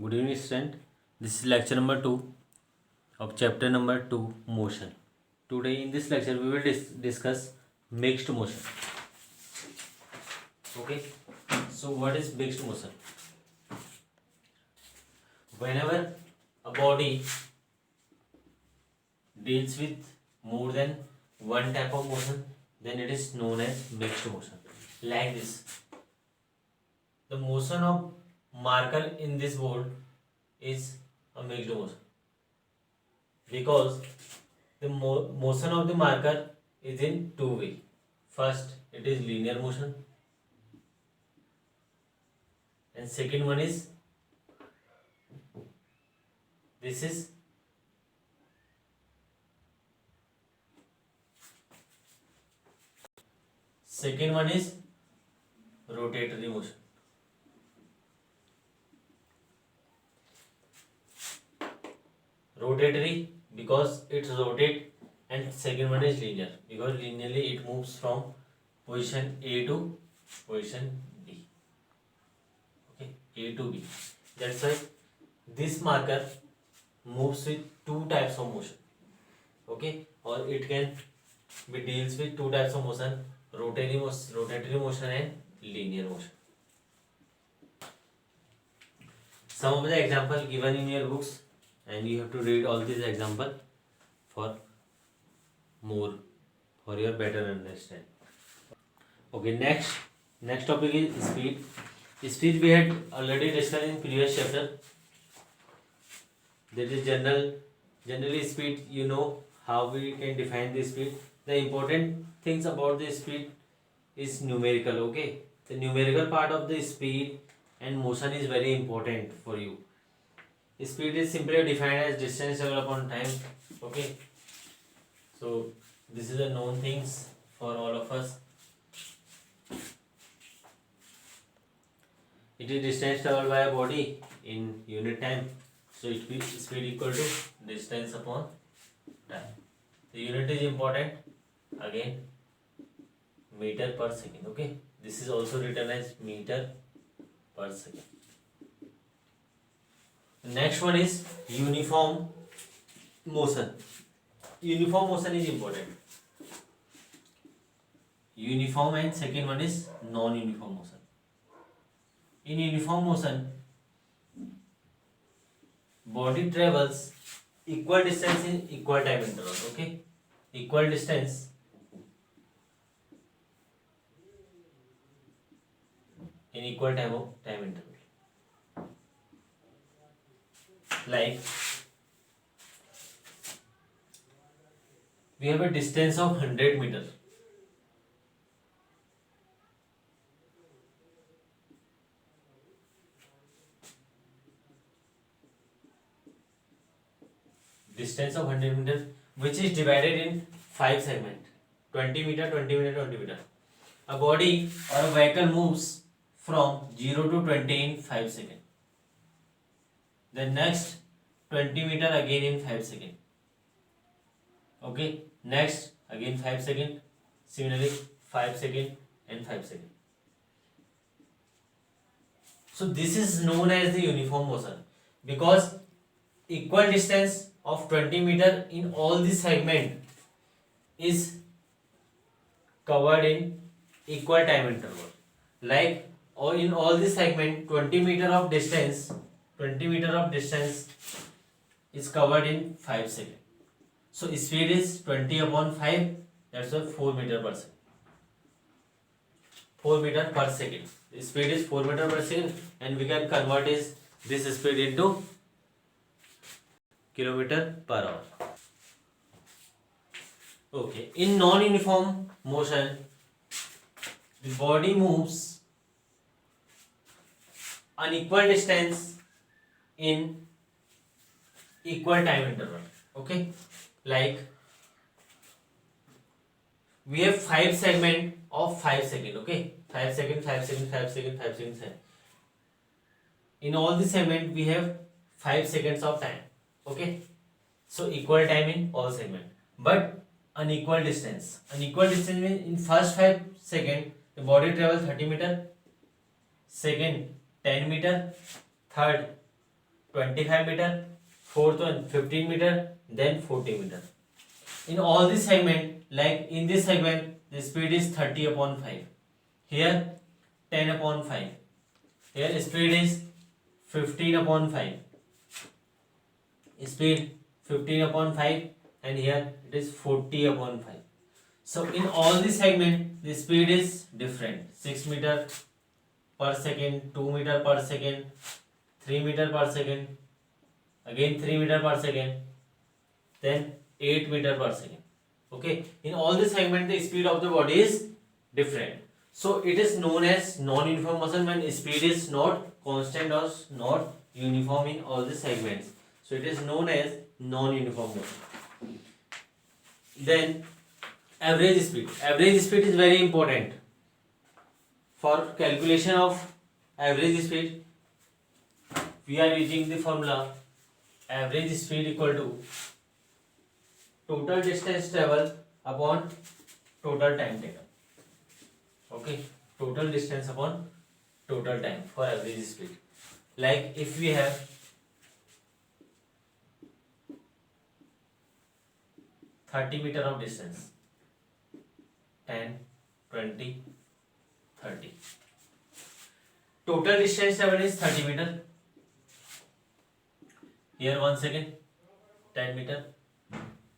Good evening, student. This is lecture number 2 of chapter number 2, motion. Today in this lecture we will discuss mixed motion. Okay. So what is mixed motion? Whenever a body deals with more than one type of motion, then it is known as mixed motion. Like this. The motion of marker in this board is a mixed motion because the motion of the marker is in two way. First, it is linear motion, and second one is this is second one is rotatory motion. Rotatory because it rotates, and second one is linear because linearly it moves from position A to position B. Okay, A to B. That's why this marker moves with two types of motion. Okay, or it can be deals with two types of motion: rotatory motion and linear motion. Some of the example given in your books, and you have to read all these example for your better understanding. Okay, next topic is speed. Speed we had already discussed in previous chapter. That is generally speed. You know how we can define the speed. The important things about the speed is numerical. Okay, the numerical part of the speed and motion is very important for you. Speed is simply defined as distance traveled upon time. Okay, so this is the known things for all of us. It is distance traveled by a body in unit time. So it will speed equal to distance upon time. The unit is important. Again, meter per second. Okay, this is also written as meter per second. Next one is uniform motion. Uniform motion is important. Uniform, and second one is non-uniform motion. In uniform motion, body travels equal distance in equal time interval. Okay, equal distance in equal time interval. Like we have a distance of 100 meter. Distance of 100 meter, which is divided in 5 segments: 20 meter, 20 meter, 20 meter. A body or a vehicle moves from 0 to 20 in 5 seconds. Then next 20 meter again in 5 seconds. Okay, next again 5 seconds. Similarly 5 seconds and 5 seconds. So this is known as the uniform motion because equal distance of 20 meter in all the segment is covered in equal time interval. Like or in all the segment 20 meter of distance is covered in 5 seconds. So speed is 20 upon 5, that's why 4 meter per second. 4 meter per second. The speed is 4 meter per second, and we can convert this speed into kilometer per hour. Okay, in non-uniform motion, the body moves an equal distance in equal time interval. Okay, like we have 5 segment of 5 seconds. Okay, 5 seconds, 5 seconds, 5 seconds, 5 seconds. In all the segment we have 5 seconds of time. Okay, so equal time in all segment, but unequal distance. Unequal distance means in first 5 seconds the body travels 30 meter, second 10 meter, third 25 meter, fourth one 15 meter, then 40 meter. In all this segment, like in this segment, the speed is 30 upon 5. Here 10 upon 5. Here speed is 15 upon 5. Speed 15 upon 5, and here it is 40 upon 5. So in all this segment, the speed is different. 6 meter per second, 2 meter per second, 3 meter per second, again 3 meter per second, then 8 meter per second. Okay, in all this segment, the speed of the body is different. So it is known as non-uniform motion when speed is not constant or not uniform in all the segments. So it is known as non-uniform motion. Then average speed. Average speed is very important. For calculation of average speed, we are using the formula average speed equal to total distance travel upon total time taken. Okay, total distance upon total time for average speed. Like if we have 30 meter of distance, 10, 20, 30. Total distance travel is 30 meter. Here 1 second, 10 meter.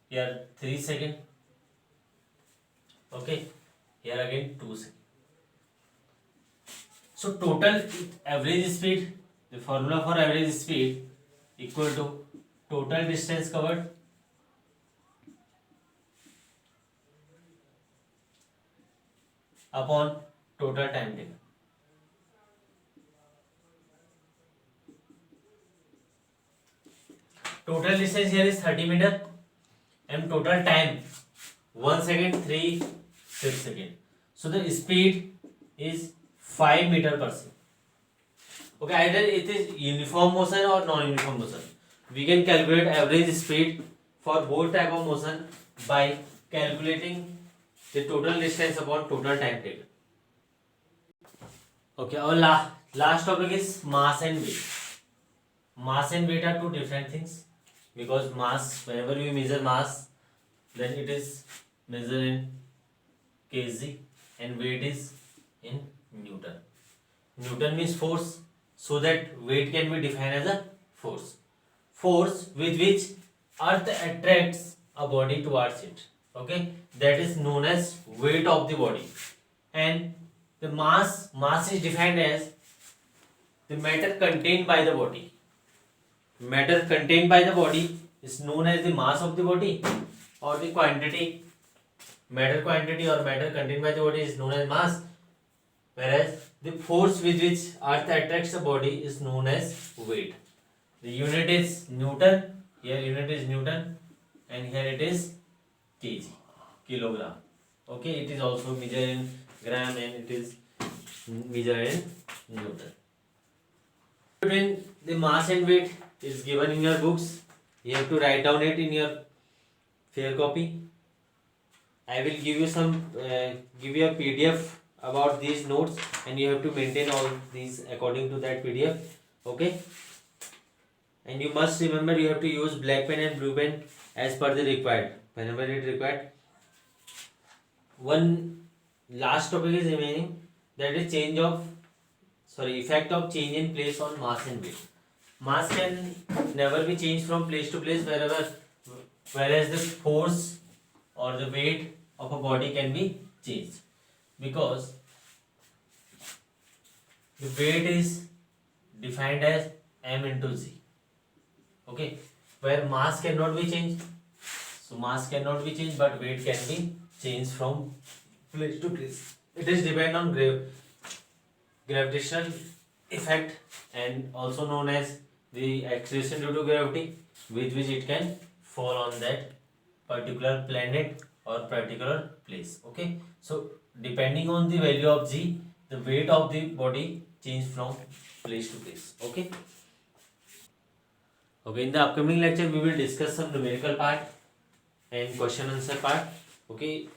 Here 3 second. Okay, here again 2 second. So total average speed, the formula for average speed equal to total distance covered upon total time taken. Total distance here is 30 meter and total time 1 second, 3, 6 second. So the speed is 5 meter per second. Okay, either it is uniform motion or non-uniform motion. We can calculate average speed for both type of motion by calculating the total distance upon total time taken. Okay, our last topic is mass and weight. Mass and weight are two different things, because mass, whenever we measure mass, then it is measured in kg and weight is in Newton. Newton means force, so that weight can be defined as a force. Force with which earth attracts a body towards it. Okay, that is known as weight of the body. And the mass is defined as the matter contained by the body. Matter contained by the body is known as the mass of the body, or the quantity. Matter quantity or matter contained by the body is known as mass, whereas the force with which earth attracts the body is known as weight. The unit is Newton. Here unit is Newton, and here it is kg, kilogram. Okay, it is also measured in gram and it is measured in Newton. Between the mass and weight is given in your books. You have to write down it in your fair copy. I will give you a PDF about these notes, and you have to maintain all these according to that PDF. Okay, and you must remember you have to use black pen and blue pen as per the required, whenever it required. One last topic is remaining, that is effect of change in place on mass and weight. Mass can never be changed from place to place whereas the force or the weight of a body can be changed, because the weight is defined as m into g. Okay, where mass cannot be changed. So mass cannot be changed, but weight can be changed from place to place. It is depend on gravitational effect, and also known as the acceleration due to gravity, with which it can fall on that particular planet or particular place. Okay, so depending on the value of g, the weight of the body change from place to place. Okay, in the upcoming lecture we will discuss some numerical part and question answer part. Okay,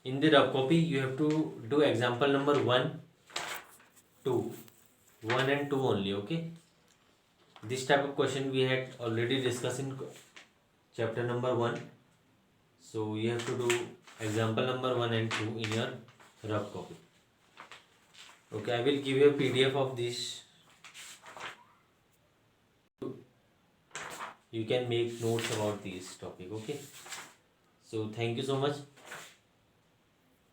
in the rough copy you have to do example number 1, 2, 1 and 2 only. Okay, this type of question we had already discussed in chapter number 1. So you have to do example number 1 and 2 in your rough copy. Okay, I will give you a PDF of this. You can make notes about this topic. Okay, so thank you so much.